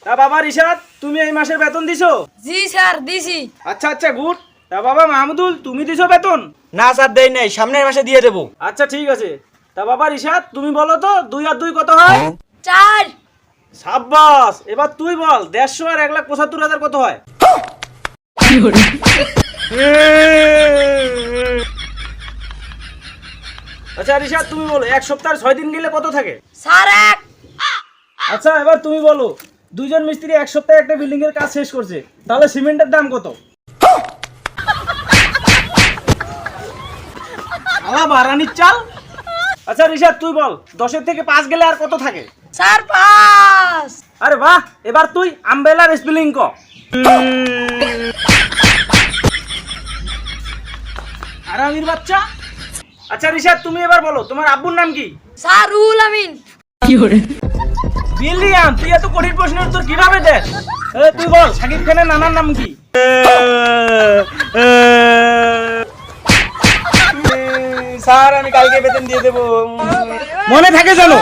তা বাবা রিশাদ, তুমি এই মাসের বেতন দিছো? জি স্যার দিছি। আচ্ছা আচ্ছা গুড। তা বাবা মাহমুদুল, তুমি দিছো বেতন? না স্যার দেই নাই, সামনের মাসে দিয়ে দেবো। আচ্ছা ঠিক আছে। তা বাবা রিশাদ, তুমি বলো তো 2 আর 2 কত হয়? 4। সাব্বাস, এবার তুই বল 150 আর 1,75,000 কত হয়? আচ্ছা রিশাদ তুমি বলো 1 সপ্তাহ 6 দিন গেলে কত থাকে? স্যার 1। আচ্ছা এবার তুমি বলো, দুইজন মিস্ত্রি 1 সপ্তাহে একটা বিল্ডিং এর কাজ শেষ করছে, তাহলে সিমেন্টের দাম কত? আলা বারানির চাল। আচ্ছা রিশাদ তুই বল 10 এর থেকে 5 গেলে আর কত থাকে? স্যার 5। আরে বাহ, এবার তুই আমব্রেলার স্পেলিং ক। আরামির বাচ্চা। আচ্ছা রিশাদ তুমি এবার বলো তোমার আব্বুর নাম কি? স্যার রুহুল আমিন। বিলিয়াম, তুই এত কঠিন প্রশ্নের উত্তর কিভাবে দেস? তুই বল শাকিব খানের নানার নাম কি? স্যার আমি কালকে বেতন দিয়ে দেবো। মনে থাকে জানো?